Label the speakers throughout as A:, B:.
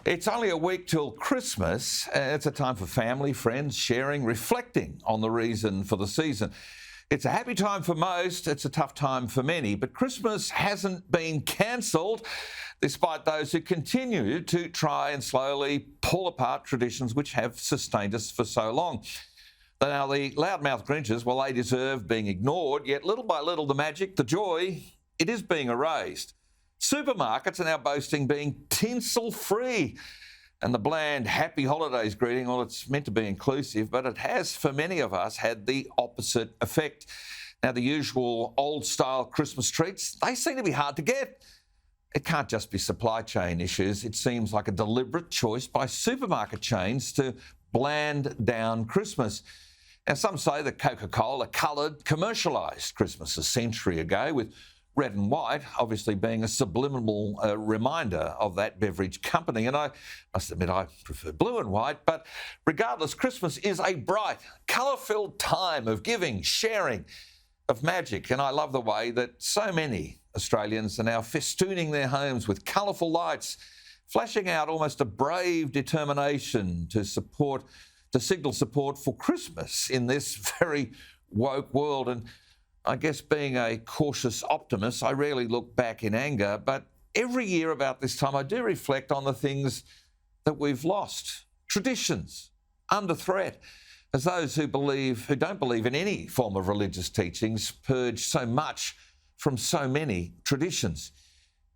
A: It's only a week till Christmas. It's a time for family, friends, sharing, reflecting on the reason for the season. It's a happy time for most, it's a tough time for many, but Christmas hasn't been cancelled, despite those who continue to try and slowly pull apart traditions which have sustained us for so long. Now, the loudmouth Grinches, well, they deserve being ignored, yet little by little the magic, the joy, it is being erased. Supermarkets are now boasting being tinsel-free. And the bland happy holidays greeting, well, it's meant to be inclusive, but it has, for many of us, had the opposite effect. Now, the usual old-style Christmas treats, they seem to be hard to get. It can't just be supply chain issues. It seems like a deliberate choice by supermarket chains to bland down Christmas. Now, some say that Coca-Cola coloured, commercialised Christmas a century ago, with red and white obviously being a subliminal reminder of that beverage company. And I must admit I prefer blue and white, but regardless, Christmas is a bright, colour-filled time of giving, sharing, of magic. And I love the way that so many Australians are now festooning their homes with colourful lights, flashing out almost a brave determination to signal support for Christmas in this very woke world. And I guess being a cautious optimist, I rarely look back in anger, but every year about this time I do reflect on the things that we've lost. Traditions under threat, as those who don't believe in any form of religious teachings purge so much from so many traditions.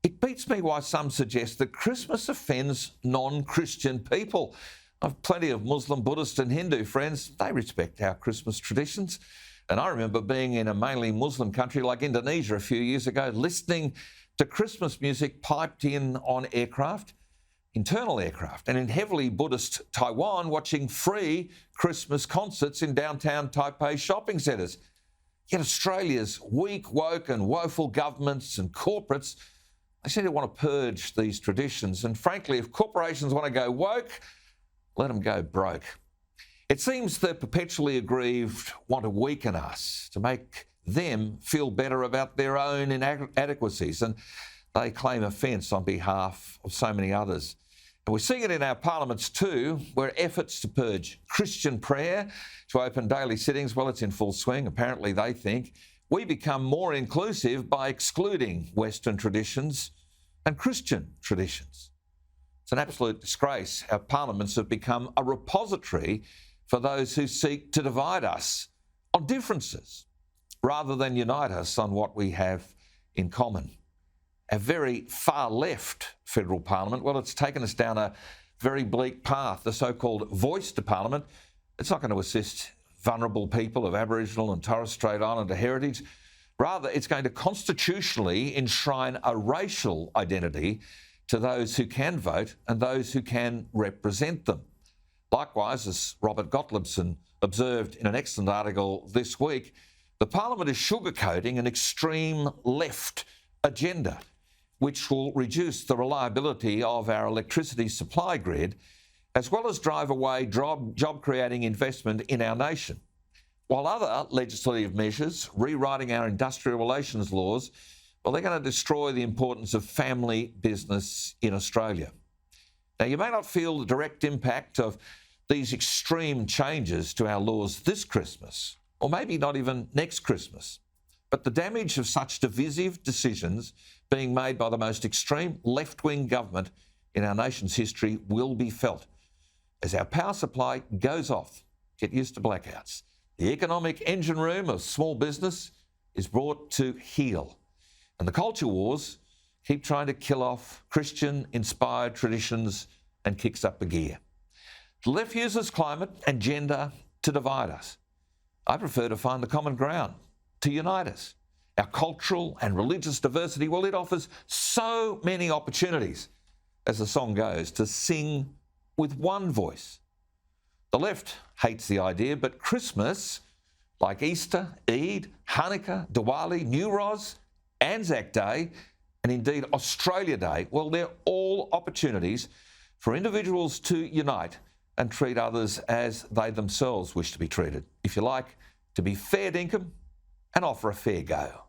A: It beats me why some suggest that Christmas offends non-Christian people. I've plenty of Muslim, Buddhist and Hindu friends. They respect our Christmas traditions. And I remember being in a mainly Muslim country like Indonesia a few years ago, listening to Christmas music piped in on aircraft, internal aircraft, and in heavily Buddhist Taiwan, watching free Christmas concerts in downtown Taipei shopping centres. Yet Australia's weak, woke and woeful governments and corporates, they seem to want to purge these traditions. And frankly, if corporations want to go woke, let them go broke. It seems the perpetually aggrieved want to weaken us, to make them feel better about their own inadequacies, and they claim offence on behalf of so many others. And we're seeing it in our parliaments too, where efforts to purge Christian prayer, to open daily sittings, well, it's in full swing. Apparently they think we become more inclusive by excluding Western traditions and Christian traditions. It's an absolute disgrace. Our parliaments have become a repository for those who seek to divide us on differences rather than unite us on what we have in common. A very far left federal parliament, well, it's taken us down a very bleak path, the so-called voice to parliament. It's not going to assist vulnerable people of Aboriginal and Torres Strait Islander heritage. Rather, it's going to constitutionally enshrine a racial identity to those who can vote and those who can represent them. Likewise, as Robert Gottliebson observed in an excellent article this week, the Parliament is sugarcoating an extreme left agenda, which will reduce the reliability of our electricity supply grid, as well as drive away job-creating investment in our nation. While other legislative measures, rewriting our industrial relations laws, well, they're going to destroy the importance of family business in Australia. Now, you may not feel the direct impact of these extreme changes to our laws this Christmas, or maybe not even next Christmas, but the damage of such divisive decisions being made by the most extreme left-wing government in our nation's history will be felt. As our power supply goes off, get used to blackouts, the economic engine room of small business is brought to heel, and the culture wars keep trying to kill off Christian-inspired traditions and kicks up the gear. The left uses climate and gender to divide us. I prefer to find the common ground, to unite us. Our cultural and religious diversity, well, it offers so many opportunities, as the song goes, to sing with one voice. The left hates the idea, but Christmas, like Easter, Eid, Hanukkah, Diwali, New Roz, Anzac Day, and indeed Australia Day, well, they're all opportunities for individuals to unite and treat others as they themselves wish to be treated. If you like, to be fair dinkum and offer a fair go.